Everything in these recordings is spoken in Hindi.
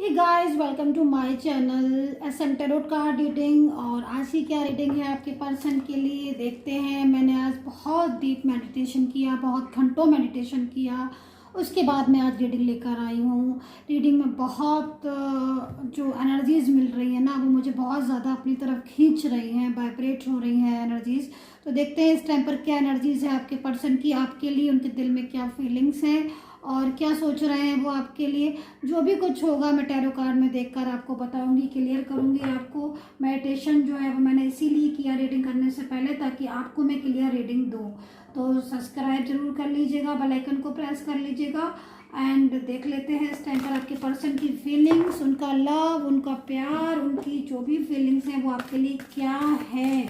Hey guys, welcome to my channel SM tarot card reading. और आज की क्या रीडिंग है आपके पर्सन के लिए देखते हैं। मैंने आज बहुत डीप मेडिटेशन किया, बहुत घंटों मेडिटेशन किया, उसके बाद मैं आज रीडिंग लेकर आई हूँ। रीडिंग में बहुत जो एनर्जीज़ मिल रही है ना, वो मुझे बहुत ज़्यादा अपनी तरफ खींच रही हैं, वाइब्रेट हो रही हैं एनर्जीज़। तो देखते हैं इस टाइम पर क्या एनर्जीज़ है आपके पर्सन की, आपके लिए उनके दिल में क्या फीलिंग्स हैं और क्या सोच रहे हैं वो आपके लिए। जो भी कुछ होगा मैं टैरो कार्ड में देखकर आपको बताऊंगी, क्लियर करूंगी आपको। मेडिटेशन जो है वो मैंने इसीलिए किया रीडिंग करने से पहले, ताकि आपको मैं क्लियर रीडिंग दूं। तो सब्सक्राइब जरूर कर लीजिएगा, बेल आइकन को प्रेस कर लीजिएगा। एंड देख लेते हैं इस टाइम पर आपके पर्सन की फीलिंग्स, उनका लव, उनका प्यार, उनकी जो भी फीलिंग्स हैं वो आपके लिए क्या है।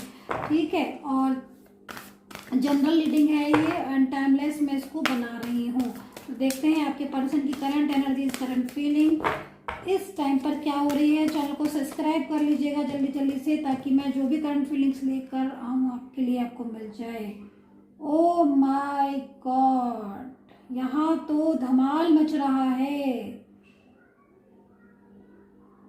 ठीक है, और जनरल रीडिंग है ये एंड टाइमलेस मैं इसको बना रही हूँ। तो देखते हैं आपके पर्सन की करंट एनर्जीज, करंट फीलिंग इस टाइम पर क्या हो रही है। चैनल को सब्सक्राइब कर लीजिएगा जल्दी जल्दी से, ताकि मैं जो भी करंट फीलिंग्स लेकर आऊँ आपके लिए आपको मिल जाए। ओ माय गॉड, यहाँ तो धमाल मच रहा है,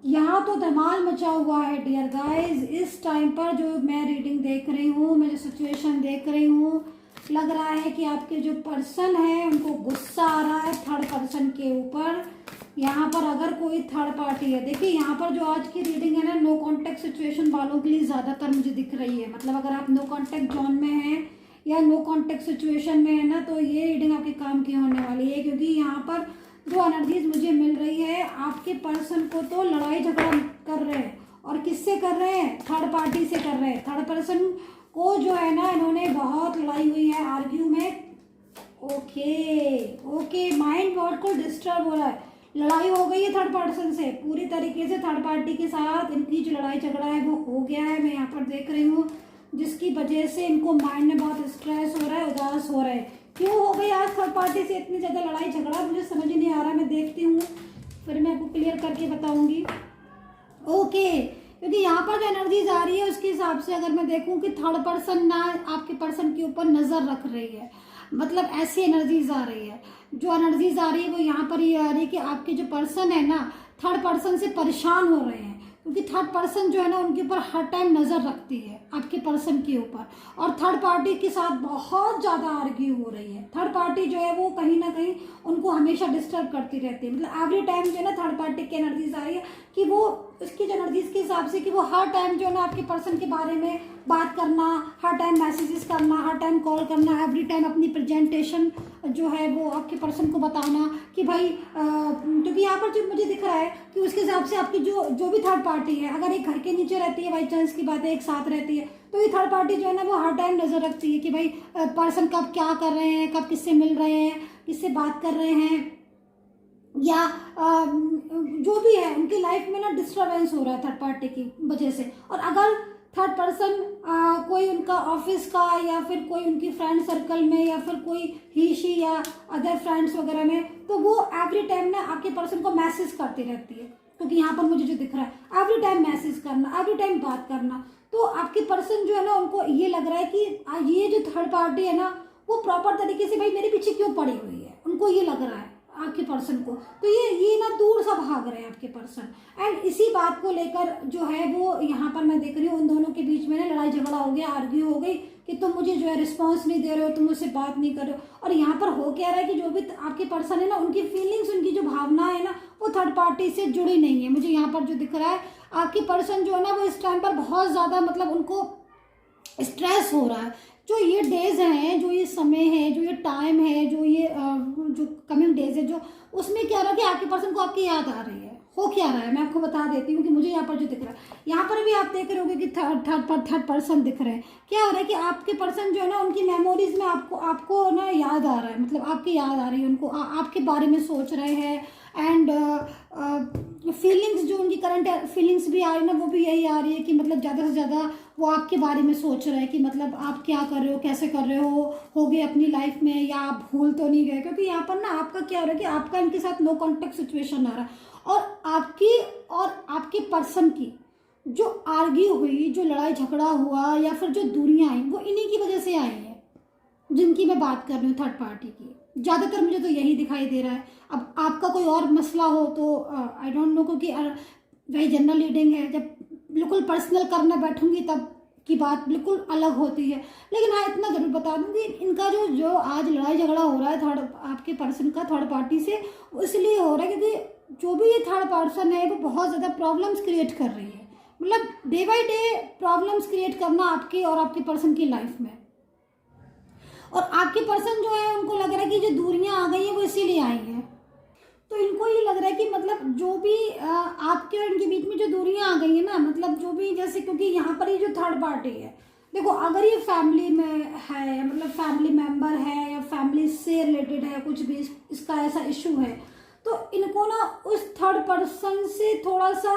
यहाँ तो धमाल मचा हुआ है डियर गाइस। इस टाइम पर जो मैं रीडिंग देख रही हूँ, मैं जो सिचुएशन देख रही हूँ, लग रहा है कि आपके जो पर्सन है उनको गुस्सा आ रहा है थर्ड पर्सन के ऊपर। यहाँ पर अगर कोई थर्ड पार्टी है, देखिए यहाँ पर जो आज की रीडिंग है ना, नो कॉन्टेक्ट सिचुएशन वालों के लिए ज़्यादातर मुझे दिख रही है। मतलब अगर आप नो कॉन्टेक्ट जोन में हैं या नो कॉन्टेक्ट सिचुएशन में है ना, तो ये रीडिंग आपके काम की होने वाली है। क्योंकि यहाँ पर जो एनर्जीज मुझे मिल रही है, आपके पर्सन को तो लड़ाई झगड़ा कर रहे हैं। और किससे कर रहे हैं? थर्ड पार्टी से कर रहे हैं। थर्ड पर्सन को जो है ना, इन्होंने बहुत लड़ाई हुई है, आर्ग्यू में। ओके, माइंड बहुत को डिस्टर्ब हो रहा है, लड़ाई हो गई है थर्ड पर्सन से पूरी तरीके से। थर्ड पार्टी के साथ इनकी जो लड़ाई झगड़ा है वो हो गया है, मैं यहाँ पर देख रही हूँ, जिसकी वजह से इनको माइंड में बहुत स्ट्रेस हो रहा है, उदास हो रहा है। क्यों हो गई आज थर्ड पार्टी से इतनी ज़्यादा लड़ाई झगड़ा, मुझे समझ ही नहीं आ रहा। मैं देखती हूँ, फिर मैं आपको क्लियर करके बताऊंगी। ओके, क्योंकि यहाँ पर जो एनर्जीज आ रही है उसके हिसाब से अगर मैं देखूं कि थर्ड पर्सन ना आपके पर्सन के ऊपर नज़र रख रही है, मतलब ऐसी एनर्जीज आ रही है। जो एनर्जीज आ रही है वो यहाँ पर ये आ रही है कि आपके जो पर्सन है ना, थर्ड पर्सन से परेशान हो रहे हैं। क्योंकि थर्ड पर्सन जो है ना, उनके ऊपर हर टाइम नज़र रखती है आपके पर्सन के ऊपर, और थर्ड पार्टी के साथ बहुत ज़्यादा आर्ग्यू हो रही है। थर्ड पार्टी जो है वो कहीं ना कहीं उनको हमेशा डिस्टर्ब करती रहती है। मतलब एवरी टाइम जो है ना थर्ड पार्टी की एनर्जीज आ रही है कि वो उसकी जो एनर्जीज के हिसाब से कि वो हर टाइम जो है ना आपके पर्सन के बारे में बात करना, हर टाइम मैसेजेस करना, हर टाइम कॉल करना, एवरी टाइम अपनी प्रेजेंटेशन जो है वो आपके पर्सन को बताना कि भाई क्योंकि यहाँ पर जो मुझे दिख रहा है कि उसके हिसाब से आपकी जो भी थर्ड पार्टी है, अगर एक घर के नीचे रहती है, बाई चांस की बात है, एक साथ रहती है, तो ये थर्ड पार्टी जो है ना वो हर टाइम नज़र रखती है कि भाई पर्सन कब क्या कर रहे हैं, कब किससे मिल रहे हैं, किससे बात कर रहे हैं, या जो भी है उनकी लाइफ में ना डिस्टर्बेंस हो रहा है थर्ड पार्टी की वजह से। और अगर थर्ड पर्सन कोई उनका ऑफिस का या फिर कोई उनकी फ्रेंड सर्कल में या फिर कोई ही शी या अदर फ्रेंड्स वगैरह में, तो वो एवरी टाइम ना आपके पर्सन को मैसेज करती रहती है। क्योंकि यहाँ पर मुझे जो दिख रहा है एवरी टाइम मैसेज करना, एवरी टाइम बात करना, तो आपके पर्सन जो है ना उनको ये लग रहा है कि ये जो थर्ड पार्टी है ना वो प्रॉपर तरीके से भाई मेरे पीछे क्यों पड़ी हुई है, उनको ये लग रहा है आपके पर्सन को। तो ये ना दूर सा भाग रहे हैं आपके पर्सन। एंड इसी बात को लेकर जो है वो यहाँ पर मैं देख रही हूँ उन दोनों के बीच में ना लड़ाई झगड़ा हो गया, आर्ग्यू हो गई कि तुम मुझे जो है रिस्पॉन्स नहीं दे रहे हो, तुम मुझसे बात नहीं कर रहे हो। और यहाँ पर हो क्या रहा है कि जो भी आपके पर्सन है ना, उनकी फीलिंग्स, उनकी जो भावना है ना, वो थर्ड पार्टी से जुड़ी नहीं है। मुझे यहाँ पर जो दिख रहा है, आपके पर्सन जो है ना वो इस टाइम पर बहुत ज़्यादा मतलब उनको स्ट्रेस हो रहा है। जो ये डेज हैं, जो ये समय है, जो ये टाइम है, जो ये जो कमिंग डेज है, जो उसमें क्या रहा है कि आपके पर्सन को आपकी याद आ रही है। हो क्या रहा है मैं आपको बता देती हूँ कि मुझे यहाँ पर जो दिख रहा है, यहाँ पर भी आप देख रहे होगे कि थर्ड पर्सन दिख रहे हैं। क्या हो रहा है कि आपके पर्सन जो है ना उनकी मेमोरीज में आपको ना याद आ रहा है, मतलब आपकी याद आ रही है उनको, आपके बारे में सोच रहे हैं। एंड फीलिंग्स जो उनकी करंट फीलिंग्स भी आ रही है ना, वो भी यही आ रही है कि मतलब ज़्यादा से ज़्यादा वो आपके बारे में सोच रहे हैं कि मतलब आप क्या कर रहे हो, कैसे कर रहे हो गए अपनी लाइफ में, या आप भूल तो नहीं गए। क्योंकि यहाँ पर ना आपका क्या हो रहा है कि आपका इनके साथ नो कॉन्टेक्ट सिचुएशन आ रहा है, और आपके पर्सन की जो आर्ग्यू हुई, जो लड़ाई झगड़ा हुआ या फिर जो दूरियां आई, वो इन्हीं की वजह से आई है जिनकी मैं बात कर रही हूँ, थर्ड पार्टी की। ज़्यादातर मुझे तो यही दिखाई दे रहा है। अब आपका कोई और मसला हो तो आई डोंट नो, क्योंकि वही जनरल रीडिंग है, जब बिल्कुल पर्सनल करने बैठूंगी तब की बात बिल्कुल अलग होती है। लेकिन हाँ, इतना जरूर बता दूंगी, इनका जो जो आज लड़ाई झगड़ा हो रहा है थर्ड आपके पर्सन का थर्ड पार्टी से, वो इसलिए हो रहा है क्योंकि जो भी ये थर्ड पर्सन है वो बहुत ज़्यादा प्रॉब्लम्स क्रिएट कर रही है। मतलब day by day problems create करना आपकी और आपके पर्सन की लाइफ में। और आपके पर्सन जो है उनको लग रहा है कि जो दूरियां आ गई हैं वो इसीलिए आई हैं। तो इनको ये लग रहा है कि मतलब जो भी आपके और इनके बीच में जो दूरियां आ गई है ना, मतलब जो भी, जैसे क्योंकि यहाँ पर ये जो थर्ड पार्टी है, देखो अगर ये फैमिली में है, मतलब फैमिली मेंबर है या फैमिली से रिलेटेड है, कुछ भी इसका ऐसा इशू है, तो इनको ना उस थर्ड पर्सन से थोड़ा सा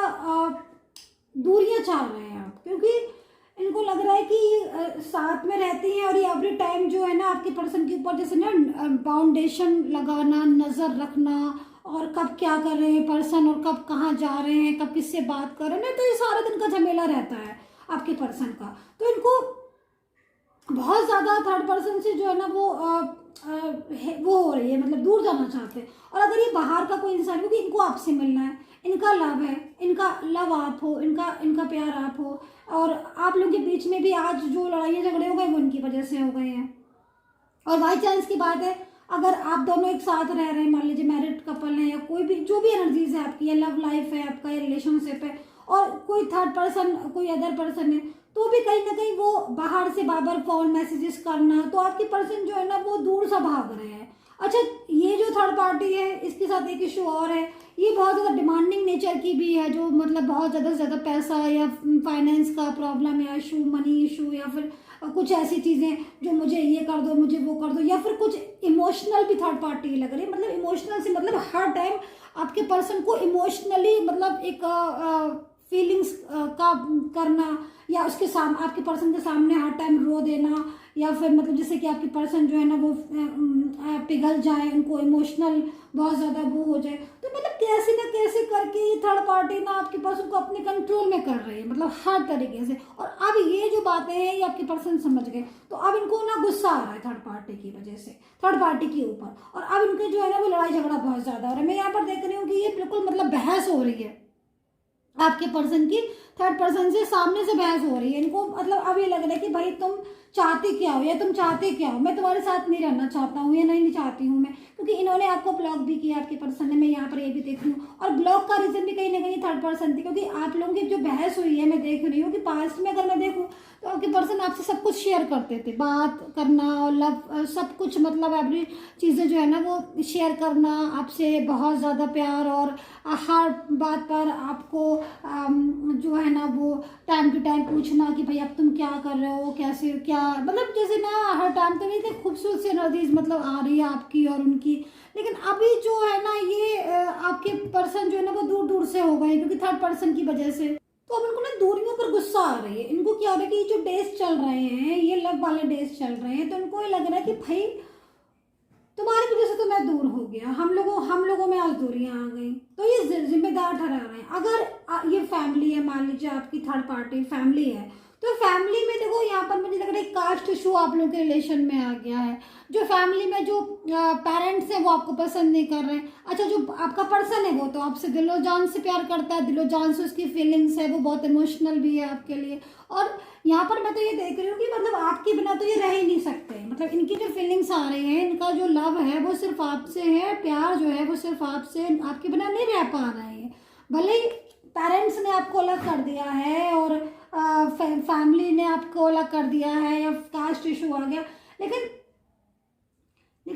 दूरियां चाह रहे हैं आप, क्योंकि इनको लग रहा है कि साथ में रहती हैं और ये एवरी टाइम जो है ना आपके पर्सन के ऊपर जैसे ना बाउंडेशन लगाना, नज़र रखना, और कब क्या कर रहे हैं पर्सन और कब कहाँ जा रहे हैं, कब किससे बात कर रहे हैं, तो ये सारा दिन का झमेला रहता है आपके पर्सन का। तो इनको बहुत ज़्यादा थर्ड पर्सन से जो है ना वो वो हो रही है, मतलब दूर जाना चाहते हैं। और अगर ये बाहर का कोई इंसान, क्योंकि इनको आपसे मिलना है, इनका लव है, इनका लव आप हो, इनका प्यार आप हो, और आप लोगों के बीच में भी आज जो लड़ाइयाँ झगड़े हो गए वो इनकी वजह से हो गए हैं। और बाई चांस की बात है, अगर आप दोनों एक साथ रह रहे हैं, मान लीजिए मैरिड कपल है या कोई भी जो भी एनर्जीज है आपकी, या लव लाइफ है आपका, या रिलेशनशिप है, और कोई थर्ड पर्सन, कोई अदर पर्सन है, तो भी कहीं ना कहीं वो बाहर से बार फोन मैसेजेस करना, तो आपकी पर्सन जो है ना वो दूर सा भाग रहे हैं। अच्छा, ये जो थर्ड पार्टी है इसके साथ एक इशू और है, ये बहुत ज़्यादा डिमांडिंग नेचर की भी है, जो मतलब बहुत ज़्यादा से ज़्यादा पैसा या फाइनेंस का प्रॉब्लम या इशू, मनी इशू, या फिर कुछ ऐसी चीज़ें जो मुझे ये कर दो, मुझे वो कर दो, या फिर कुछ इमोशनल भी थर्ड पार्टी लग रही है। मतलब इमोशनल से मतलब हर टाइम आपके पर्सन को इमोशनली, मतलब एक फीलिंग्स का करना, या उसके सामने आपके पर्सन के सामने हर टाइम रो देना, या फिर मतलब जैसे कि आपकी पर्सन जो है ना वो पिघल जाए, उनको इमोशनल बहुत ज़्यादा वो हो जाए, तो मतलब कैसे ना कैसे करके ये थर्ड पार्टी ना आपके पर्सन को अपने कंट्रोल में कर रही है, मतलब हर तरीके से। और अब ये जो बातें हैं ये आपके पर्सन समझ गए, तो अब इनको ना गुस्सा आ रहा है थर्ड पार्टी की वजह से, थर्ड पार्टी के ऊपर, और अब इनके जो है ना वो लड़ाई झगड़ा बहुत ज़्यादा हो रहा है। मैं यहाँ पर देख रही हूँ कि ये बिल्कुल मतलब बहस हो रही है आपके पर्सन की, थर्ड पर्सन से सामने से बहस हो रही है। इनको मतलब अब ये लग रहा है कि भाई तुम चाहते क्या हो, या तुम चाहते क्या हो, मैं तुम्हारे साथ नहीं रहना चाहता हूँ, या नहीं चाहती हूँ मैं, क्योंकि इन्होंने आपको ब्लॉक भी किया आपके पर्सन ने, मैं यहाँ पर ये भी देख रही हूँ। और ब्लॉक का रीजन भी कहीं ना कहीं थर्ड पर्सन थी, क्योंकि आप लोगों की जो बहस हुई है मैं देख रही हूँ कि पास्ट में अगर मैं देखूँ तो आपके पर्सन आपसे सब कुछ शेयर करते थे, बात करना और लव सब कुछ, मतलब एवरी चीज़ें जो है ना वो शेयर करना, आपसे बहुत ज़्यादा प्यार, और हर बात पर आपको जो है ना वो टाइम टू टाइम पूछना कि भाई अब तुम क्या कर रहे हो, कैसे क्या, मतलब जैसे ना हर टाइम तो नहीं, खूबसूरत सी एनर्जीज मतलब आ रही है आपकी और उनकी। लेकिन अभी जो है ना ये आपके पर्सन जो है ना वो दूर दूर से हो गए, क्योंकि थर्ड पर्सन की वजह से। तो अब इनको ना दूरियों पर गुस्सा आ रही है। इनको क्या हो रहा है कि जो डेज चल रहे हैं, ये लव वाले डेज चल रहे हैं, तो इनको ये लग रहा है कि भाई तुम्हारी वजह से तो मैं दूर हो गया, हम लोगों में आज दूरियां आ गई, तो ये जिम्मेदार ठहरा रहे हैं। अगर ये फैमिली है, मान लीजिए आपकी थर्ड पार्टी फैमिली है, तो फैमिली में देखो यहाँ पर मुझे लग रहा है कास्ट इशू आप लोगों के रिलेशन में आ गया है। जो फैमिली में जो पेरेंट्स हैं वो आपको पसंद नहीं कर रहे हैं। अच्छा, जो आपका पर्सन है वो तो आपसे दिलो जान से प्यार करता है, दिलो जान से उसकी फीलिंग्स है, वो बहुत इमोशनल भी है आपके लिए। और यहाँ पर मैं तो ये देख रही हूँ कि मतलब आपके बिना तो ये रह ही नहीं सकते, मतलब इनकी जो फीलिंग्स आ रही हैं, इनका जो लव है वो सिर्फ आपसे है, प्यार जो है वो सिर्फ आपसे, आपके बिना नहीं रह पा रहे हैं। भले ही पेरेंट्स ने आपको अलग कर दिया है और फैमिली ने आपको अलग कर दिया है, या कास्ट इशू आ गया, लेकिन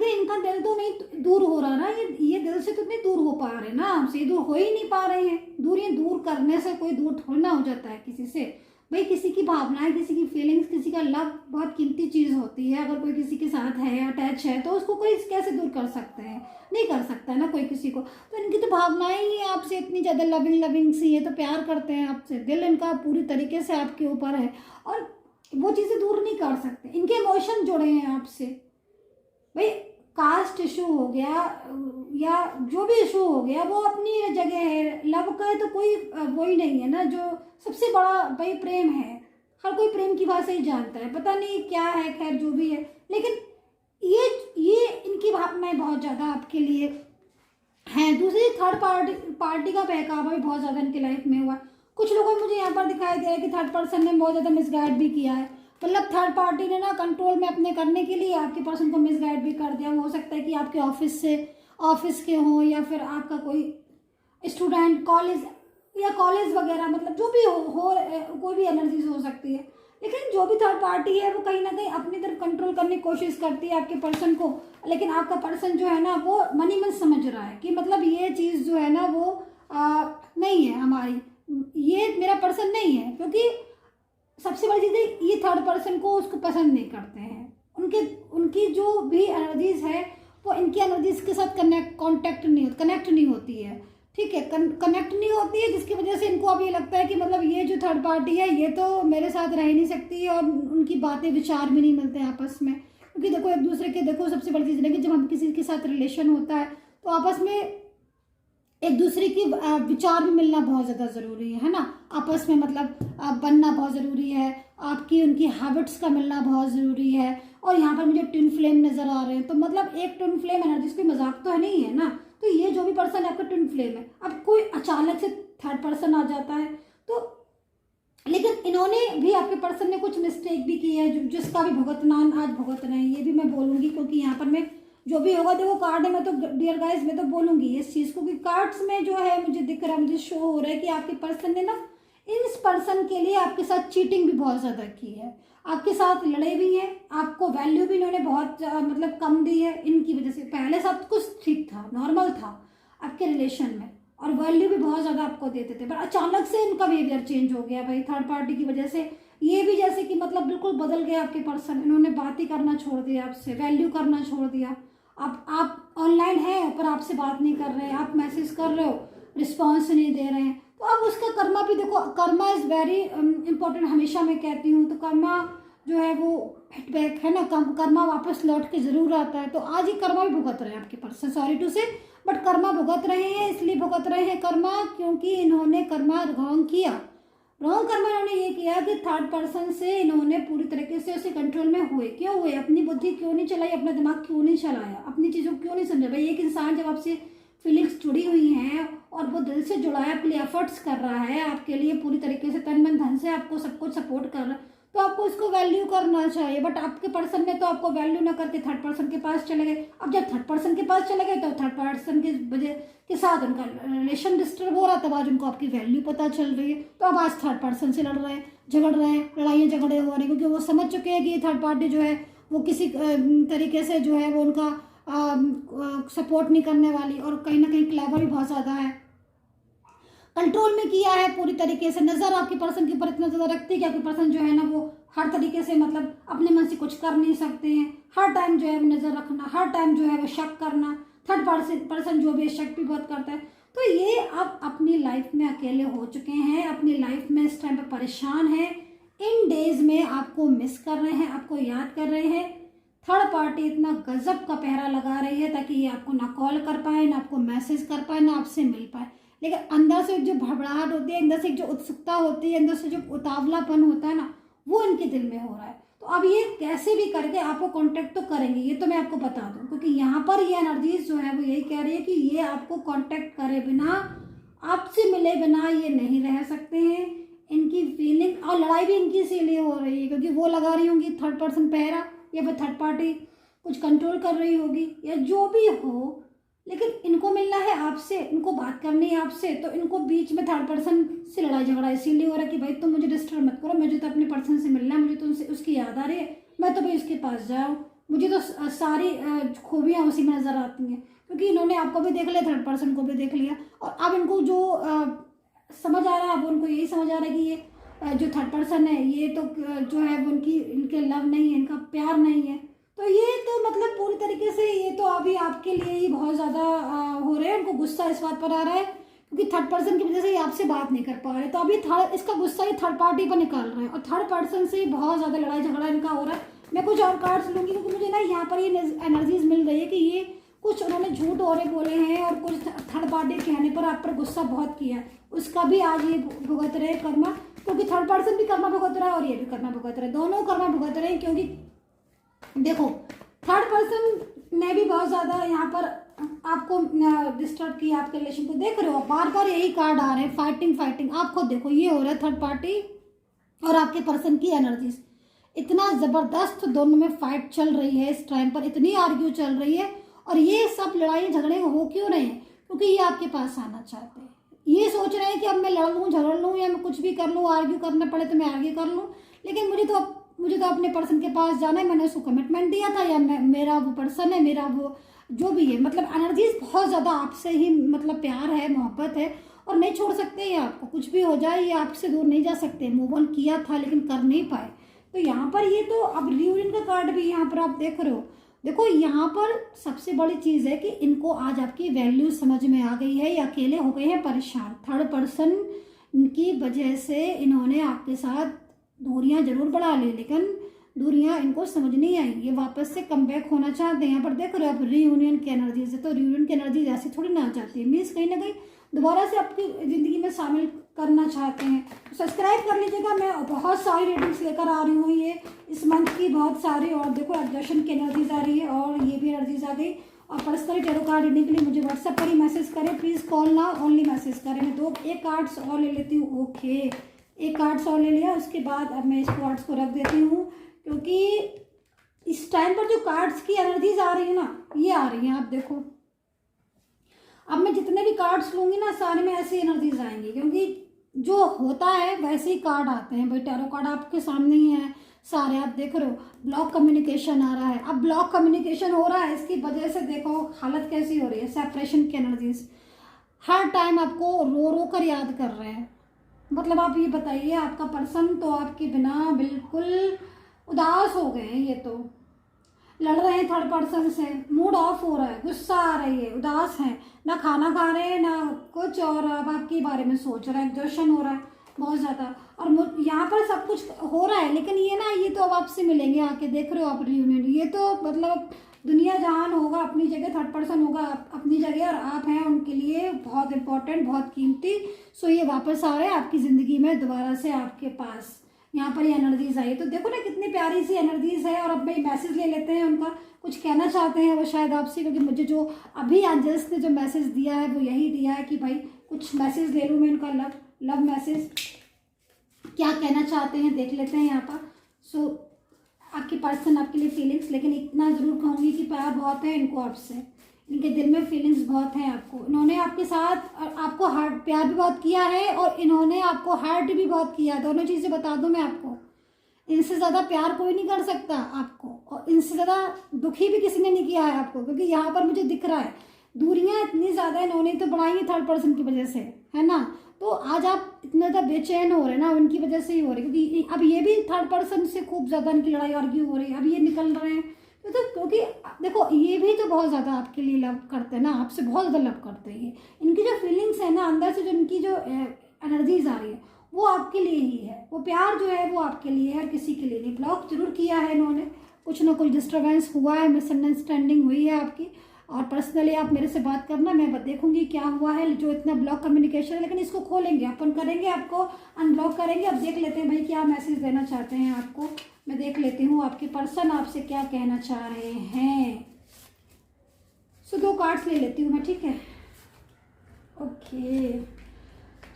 इनका दिल तो नहीं दूर हो रहा ना, ये दिल से तो नहीं दूर हो पा रहे ना, आपसे दूर हो ही नहीं पा रहे हैं। दूरियां दूर करने से कोई दूर थोड़ी ना हो जाता है किसी से। भाई किसी की भावनाएं, किसी की फीलिंग्स, किसी का लव बहुत कीमती चीज़ होती है। अगर कोई किसी के साथ है, अटैच है, तो उसको कोई कैसे दूर कर सकते हैं, नहीं कर सकता है ना कोई किसी को। तो इनकी तो भावनाएं ही आपसे इतनी ज़्यादा लविंग सी है, तो प्यार करते हैं आपसे, दिल इनका पूरी तरीके से आपके ऊपर है, और वो चीज़ें दूर नहीं कर सकते। इनके इमोशन जुड़े हैं आपसे। भाई कास्ट इशू हो गया या जो भी इशू हो गया वो अपनी जगह है, लव का तो कोई वो ही नहीं है ना, जो सबसे बड़ा भाई प्रेम है। हर कोई प्रेम की भाषा ही जानता है, पता नहीं क्या है, खैर जो भी है। लेकिन ये इनकी भावनाएं बहुत ज़्यादा आपके लिए हैं। दूसरी थर्ड पार्टी का बहकावा भी बहुत ज़्यादा इनकी लाइफ में हुआ। कुछ लोगों को मुझे यहाँ पर दिखाई दे रहा है कि थर्ड पर्सन ने बहुत ज़्यादा मिसगाइड भी किया है। मतलब थर्ड पार्टी ने ना कंट्रोल में अपने करने के लिए आपके पर्सन को मिसगाइड भी कर दिया। हो सकता है कि आपके ऑफिस के हों, या फिर आपका कोई स्टूडेंट कॉलेज वगैरह, मतलब जो भी हो कोई भी एनर्जीज हो सकती है। लेकिन जो भी थर्ड पार्टी है वो कहीं ना कहीं अपनी तरफ कंट्रोल करने की कोशिश करती है आपके पर्सन को। लेकिन आपका पर्सन जो है ना वो मन ही मन समझ रहा है कि मतलब ये चीज़ जो है ना वो नहीं है हमारी, ये मेरा पर्सन नहीं है। क्योंकि सबसे बड़ी चीज़ है ये थर्ड पर्सन को उसको पसंद नहीं करते हैं। उनकी जो भी एनर्जीज है वो इनकी एनर्जीज के साथ कनेक्ट नहीं होती है। ठीक है, कनेक्ट नहीं होती है, जिसकी वजह से इनको अब ये लगता है कि मतलब ये जो थर्ड पार्टी है ये तो मेरे साथ रह नहीं सकती है, और उनकी बातें विचार भी नहीं मिलते हैं आपस में। क्योंकि देखो एक दूसरे के, देखो सबसे बड़ी चीज़ है कि जब हम किसी के साथ रिलेशन होता है तो आपस में एक दूसरे की विचार भी मिलना बहुत ज़्यादा ज़रूरी है ना। आपस में मतलब बनना बहुत ज़रूरी है, आपकी उनकी हैबिट्स का मिलना बहुत ज़रूरी है। और यहाँ पर मुझे ट्विन फ्लेम नज़र आ रहे हैं, तो मतलब एक ट्विन फ्लेम एनर्जी कोई मजाक तो है नहीं है ना। तो ये जो भी पर्सन है आपका ट्विन फ्लेम है। अब कोई अचानक से थर्ड पर्सन आ जाता है तो, लेकिन इन्होंने भी, आपके पर्सन ने कुछ मिस्टेक भी की है जिसका भी भुगतना आज भुगत रहे हैं, ये भी मैं बोलूँगी। क्योंकि यहाँ पर मैं जो भी होगा, देखो कार्ड है, मैं तो डियर गाइस मैं तो बोलूँगी इस चीज़ को कि कार्ड्स में जो है मुझे दिख रहा है, मुझे शो हो रहा है कि आपके पर्सन ने ना इस पर्सन के लिए आपके साथ चीटिंग भी बहुत ज़्यादा की है, आपके साथ लड़े भी हैं, आपको वैल्यू भी इन्होंने बहुत मतलब कम दी है इनकी वजह से। पहले सब कुछ ठीक था, नॉर्मल था आपके रिलेशन में, और वैल्यू भी बहुत ज़्यादा आपको देते थे, पर अचानक से इनका बिहेवियर चेंज हो गया भाई थर्ड पार्टी की वजह से। ये भी जैसे कि मतलब बिल्कुल बदल गया आपके पर्सन। इन्होंने बात ही करना छोड़ दिया आपसे, वैल्यू करना छोड़ दिया। आप ऑनलाइन हैं पर आपसे बात नहीं कर रहे हैं, आप मैसेज कर रहे हो रिस्पॉन्स नहीं दे रहे हैं। तो अब उसका कर्मा भी देखो, कर्मा इज़ वेरी इंपॉर्टेंट, हमेशा मैं कहती हूँ। तो कर्मा जो है वो हिटबैक है ना, कर्मा वापस लौट के ज़रूर आता है। तो आज ही कर्मा भी भुगत रहे हैं आपके पर्सन, सॉरी टू से, बट कर्मा भुगत रहे हैं। इसलिए भुगत रहे हैं कर्मा क्योंकि इन्होंने कर्मा रॉन्ग किया। रॉन्ग कर्मा इन्होंने ये किया कि थर्ड पर्सन से इन्होंने पूरी तरीके से उसे कंट्रोल में हुए। क्यों हुए? अपनी बुद्धि क्यों नहीं चलाई, अपना दिमाग क्यों नहीं चलाया, अपनी चीज़ों को क्यों नहीं समझा। भाई एक इंसान जब आपसे फीलिंग्स जुड़ी हुई हैं और वो दिल से जुड़ा है, आपके लिए एफर्ट्स कर रहा है, आपके लिए पूरी तरीके से तन मन धन से आपको सब कुछ सपोर्ट कर रहा है, तो आपको इसको वैल्यू करना चाहिए। बट आपके पर्सन ने तो आपको वैल्यू ना करके थर्ड पर्सन के पास चले गए। अब जब थर्ड पर्सन के पास चले गए तो थर्ड पर्सन की वजह के साथ उनका रिलेशन डिस्टर्ब हो रहा, तब आज उनको आपकी वैल्यू पता चल रही है। तो अब आज थर्ड पर्सन से लड़ रहे हैं, झगड़ रहे हैं, लड़ाइयाँ झगड़े हो रहे हैं, क्योंकि वो समझ चुके हैं कि ये थर्ड पार्टी जो है वो किसी तरीके से जो है वो उनका सपोर्ट नहीं करने वाली, और कहीं ना कहीं क्लेवर भी बहुत ज़्यादा है, कंट्रोल में किया है पूरी तरीके से। नज़र आपके पर्सन के ऊपर इतना ज़्यादा रखती है कि आपके पर्सन जो है ना वो हर तरीके से मतलब अपने मन से कुछ कर नहीं सकते हैं। हर टाइम जो है वो नज़र रखना, हर टाइम जो है वो शक करना, थर्ड पर्सन जो भी है शक भी बहुत करता है। तो ये अब अपनी लाइफ में अकेले हो चुके हैं, अपनी लाइफ में इस टाइम पर परेशान हैं, इन डेज में आपको मिस कर रहे हैं, आपको याद कर रहे हैं। थर्ड पार्टी इतना गजब का पहरा लगा रही है ताकि ये आपको ना कॉल कर पाए, ना आपको मैसेज कर पाए, ना आपसे मिल पाए। लेकिन अंदर से जो भड़बड़ाहट होती है, अंदर से जो उत्सुकता होती है, अंदर से जो उतावलापन होता है ना, वो इनके दिल में हो रहा है। तो अब ये कैसे भी करके आपको कांटेक्ट तो करेंगे, ये तो मैं आपको बता दूं, क्योंकि यहाँ पर ये एनर्जीज जो है वो यही कह रही है कि ये आपको कांटेक्ट करे बिना, आपसे मिले बिना ये नहीं रह सकते हैं। इनकी फीलिंग और लड़ाई भी इनकी इसीलिए हो रही है क्योंकि वो लगा रही होंगी थर्ड पर्सन पहरा, या फिर थर्ड पार्टी कुछ कंट्रोल कर रही होगी, या जो भी हो। लेकिन इनको मिलना है आपसे, इनको बात करनी है आपसे, तो इनको बीच में थर्ड पर्सन से लड़ाई झगड़ा इसीलिए हो रहा है कि भाई तुम मुझे डिस्टर्ब मत करो, मुझे तो अपने पर्सन से मिलना है, मुझे तो उनसे उसकी याद आ रही है, मैं तो भाई उसके पास जाऊँ, मुझे तो सारी खूबियाँ उसी में नज़र आती हैं। क्योंकि इन्होंने आपको भी देख लिया, थर्ड पर्सन को भी देख लिया, और अब इनको जो समझ आ रहा है, अब उनको यही समझ आ रहा है कि ये जो थर्ड पर्सन है ये तो जो है वो इनके लव नहीं है, इनका प्यार नहीं है। तो ये तो मतलब पूरी तरीके से ये तो अभी आपके लिए ही बहुत ज़्यादा हो रहे हैं। उनको गुस्सा इस बात पर आ रहा है क्योंकि थर्ड पर्सन की वजह से ये आपसे बात नहीं कर पा रहे, तो अभी इसका गुस्सा ही थर्ड पार्टी पर निकाल रहे हैं, और थर्ड पर्सन से बहुत ज़्यादा लड़ाई झगड़ा इनका हो रहा है। मैं कुछ और कार्ड्स लूँगी क्योंकि मुझे ना यहाँ पर ये एनर्जीज मिल रही है कि ये कुछ उन्होंने झूठ और बोले हैं, और कुछ थर्ड पार्टी कहने पर आप पर गुस्सा बहुत किया है, उसका भी आज ये भुगत रहे कर्मा। क्योंकि थर्ड पर्सन भी कर्मा भुगत रहा है और ये भी कर्मा भुगत रहे, दोनों कर्मा भुगत रहे हैं। क्योंकि देखो थर्ड पर्सन ने भी बहुत ज़्यादा यहाँ पर आपको डिस्टर्ब किया, आपके रिलेशन को। देख रहे हो बार बार यही कार्ड आ रहे हैं, फाइटिंग फाइटिंग। आप खुद देखो, ये हो रहा है थर्ड पार्टी और आपके पर्सन की एनर्जीज। इतना ज़बरदस्त दोनों में फाइट चल रही है इस टाइम पर, इतनी आर्ग्यू चल रही है। और ये सब लड़ाई झगड़े हो क्यों रहे हैं? क्योंकि ये आपके पास आना चाहते हैं। ये सोच रहे हैं कि अब मैं लड़ लूँ, झगड़ लूँ, या मैं कुछ भी कर लूँ, आर्ग्यू करना पड़े तो मैं आर्ग्यू कर लूँ, लेकिन मुझे तो अपने पर्सन के पास जाना है। मैंने उसको कमिटमेंट दिया था, या मेरा वो पर्सन है, मेरा वो जो भी है, मतलब एनर्जीज बहुत ज़्यादा आपसे ही, मतलब प्यार है, मोहब्बत है, और नहीं छोड़ सकते ये आपको। कुछ भी हो जाए ये आपसे दूर नहीं जा सकते। मूव ऑन किया था लेकिन कर नहीं पाए। तो यहाँ पर ये तो अब रियूनियन का कार्ड भी यहाँ पर आप देख रहे हो। देखो यहाँ पर सबसे बड़ी चीज़ है कि इनको आज आपकी वैल्यू समझ में आ गई है, ये अकेले हो गए हैं परेशान। थर्ड पर्सन की वजह से इन्होंने आपके साथ दूरियां जरूर बढ़ा ली, लेकिन दूरियां इनको समझ नहीं आई। ये वापस से कम बैक होना चाहते हैं। यहाँ पर देख रहे हो आप रीयूनियन की एनर्जीज है, तो रीयूनियन की एनर्जीज ऐसी थोड़ी ना चाहती है। मीन्स कहीं ना कहीं दोबारा से आपकी ज़िंदगी में शामिल करना चाहते हैं। तो सब्सक्राइब कर लीजिएगा। मैं बहुत सारी रीडिंग्स लेकर आ रही हूँ ये इस मंथ की, बहुत सारी। और देखो एडजस्टमेंट की एनर्जीज आ रही है, और ये भी एनर्जीज आ गई। और पर्सनली टेरो कार्ड रीडिंग के लिए मुझे व्हाट्सएप पर ही मैसेज करें प्लीज़, कॉल ना, ओनली मैसेज करें। मैं एक कार्ड्स और ले लेती हूँ। ओके, एक कार्ड्स और ले लिया, उसके बाद अब मैं इस कार्ड्स को रख देती हूँ, क्योंकि इस टाइम पर जो कार्ड्स की एनर्जीज आ रही है ना, ये आ रही हैं। आप देखो अब मैं जितने भी कार्ड्स लूँगी ना, सारे में ऐसी एनर्जीज आएंगी, क्योंकि जो होता है वैसे ही कार्ड आते हैं भाई। टैरो कार्ड आपके सामने ही है सारे, आप देख रहे हो। ब्लॉक कम्युनिकेशन आ रहा है। अब ब्लॉक कम्युनिकेशन हो रहा है, इसकी वजह से देखो हालत कैसी हो रही है। सेपरेशन की एनर्जीज हर टाइम आपको रो रो कर याद कर रहे हैं। मतलब आप ये बताइए, आपका पर्सन तो आपके बिना बिल्कुल उदास हो गए हैं। ये तो लड़ रहे हैं थर्ड पर्सन से, मूड ऑफ हो रहा है, गुस्सा आ रही है, उदास हैं, ना खाना खा रहे हैं ना कुछ, और अब आपके बारे में सोच रहा है, एग्जॉशन हो रहा है बहुत ज़्यादा। और यहाँ पर सब कुछ हो रहा है, लेकिन ये ना, ये तो अब आपसे मिलेंगे आके। देख रहे हो आप रियूनियन, ये तो मतलब दुनिया जहान होगा अपनी जगह, थर्ड पर्सन होगा अपनी जगह, और आप हैं उनके लिए बहुत इंपॉर्टेंट, बहुत कीमती। सो ये वापस आ रहे हैं आपकी ज़िंदगी में दोबारा से आपके पास। यहाँ पर ये एनर्जीज आई, तो देखो ना कितनी प्यारी सी एनर्जीज है। और अब भाई मैसेज ले लेते हैं उनका, कुछ कहना चाहते हैं वो शायद आपसे, क्योंकि मुझे जो अभी एंजल्स ने जो मैसेज दिया है वो यही दिया है कि भाई कुछ मैसेज ले लूँ मैं इनका, लव मैसेज क्या कहना चाहते हैं, देख लेते हैं यहाँ पर। सो आपके पर्सन आपके लिए फीलिंग्स, लेकिन इतना ज़रूर कहूँगी कि प्यार बहुत है इनको आपसे, इनके दिल में फीलिंग्स बहुत हैं आपको। इन्होंने आपके साथ आपको हार्ट प्यार भी बहुत किया है, और इन्होंने आपको हार्ट भी बहुत किया है। दोनों चीज़ें बता दूं मैं आपको, इनसे ज़्यादा प्यार कोई नहीं कर सकता आपको, और इनसे ज़्यादा दुखी भी किसी ने नहीं किया है आपको। क्योंकि यहाँ पर मुझे दिख रहा है दूरियाँ इतनी ज़्यादा इन्होंने तो बढ़ाई है थर्ड पर्सन की वजह से, है ना। तो आज आप इतने ज़्यादा बेचैन हो रहे हैं ना, उनकी वजह से ही हो रही है। क्योंकि अब ये भी थर्ड पर्सन से खूब ज़्यादा इनकी लड़ाई आर्ग्यू हो रही है। अब ये निकल रहे हैं तो क्योंकि देखो ये भी तो बहुत ज़्यादा आपके लिए लव करते हैं ना, आपसे बहुत ज़्यादा लव करते हैं। इनकी जो फीलिंग्स है ना अंदर से, जो इनकी जो एनर्जीज आ रही है वो आपके लिए ही है। वो प्यार जो है वो आपके लिए है और किसी के लिए नहीं। ब्लॉक जरूर किया है इन्होंने, कुछ ना कुछ डिस्टर्बेंस हुआ है, मिसअंडरस्टैंडिंग हुई है आपकी। और पर्सनली आप मेरे से बात करना, मैं देखूंगी क्या हुआ है जो इतना ब्लॉक कम्युनिकेशन है। लेकिन इसको खोलेंगे, अपन करेंगे, आपको अनब्लॉक करेंगे। अब देख लेते हैं भाई क्या मैसेज देना चाहते हैं आपको। मैं देख लेती हूँ आपके पर्सन आपसे क्या कहना चाह रहे हैं। सो 2 कार्ड्स ले लेती हूँ मैं, ठीक है। ओके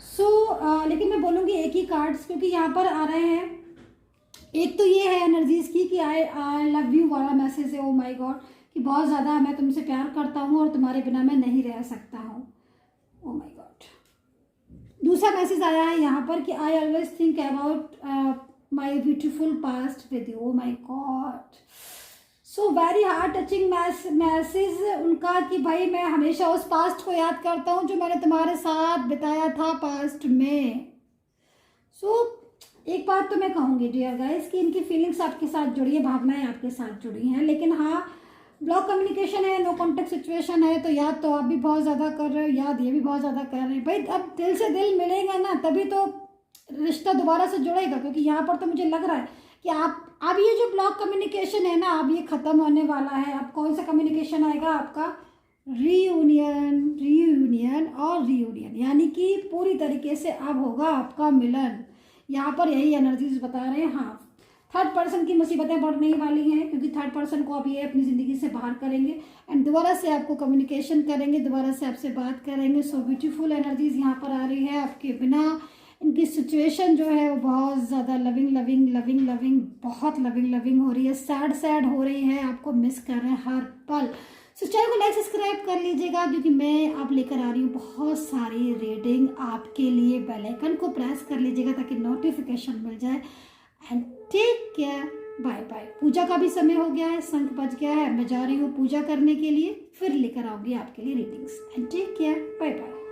सो लेकिन मैं बोलूँगी एक ही कार्ड्स, क्योंकि यहाँ पर आ रहे हैं। एक तो ये है एनर्जीज की कि आई लव यू वाला मैसेज है, ओ माई गॉड, कि बहुत ज़्यादा मैं तुमसे प्यार करता हूँ और तुम्हारे बिना मैं नहीं रह सकता हूँ, ओ माई गॉड। दूसरा मैसेज आया है यहाँ पर कि I always think about my beautiful past with you, oh my God. So very heart touching message उनका कि भाई मैं हमेशा उस पास्ट को याद करता हूँ जो मैंने तुम्हारे साथ बिताया था पास्ट में। एक बात तो मैं कहूँगी डियर गाइस कि इनकी फीलिंग्स आपके साथ जुड़ी है, भावनाएं आपके साथ जुड़ी हैं। लेकिन हाँ, ब्लॉक कम्युनिकेशन है, नो कॉन्टेक्ट सिचुएशन है, तो याद तो आप भी बहुत ज़्यादा कर रहे हो, याद ये भी बहुत ज़्यादा कर रहे हैं। भाई अब दिल से दिल मिलेगा ना तभी तो रिश्ता दोबारा से जुड़ेगा। क्योंकि यहाँ पर तो मुझे लग रहा है कि आप अब ये जो ब्लॉक कम्युनिकेशन है ना, अब ये ख़त्म होने वाला है। अब कौन सा कम्युनिकेशन आएगा आपका? रीयूनियन, रीयूनियन और रीयूनियन, यानी कि पूरी तरीके से अब होगा आपका मिलन। यहाँ पर यही एनर्जीज बता रहे हैं। हाँ, थर्ड पर्सन की मुसीबतें बढ़ने ही वाली हैं, क्योंकि थर्ड पर्सन को अब ये अपनी ज़िंदगी से बाहर करेंगे एंड दोबारा से आपको कम्युनिकेशन करेंगे, दोबारा से आपसे बात करेंगे। सो ब्यूटीफुल एनर्जीज यहाँ पर आ रही है आपके बिना। इनकी सिचुएशन जो है वो बहुत ज़्यादा लविंग लविंग लविंग लविंग, बहुत लविंग लविंग हो रही है, सैड सैड हो रही है, आपको मिस कर रहे हैं हर पल। सो चैनल को लाइक सब्सक्राइब कर लीजिएगा, क्योंकि मैं आप लेकर आ रही हूँ बहुत सारी रीडिंग आपके लिए। बेल आइकन को प्रेस कर लीजिएगा ताकि नोटिफिकेशन मिल जाए। And take care, bye bye. पूजा का भी समय हो गया है, शंख बज गया है, मैं जा रही हूँ पूजा करने के लिए, फिर लेकर आऊँगी आपके लिए readings. And take care, bye bye.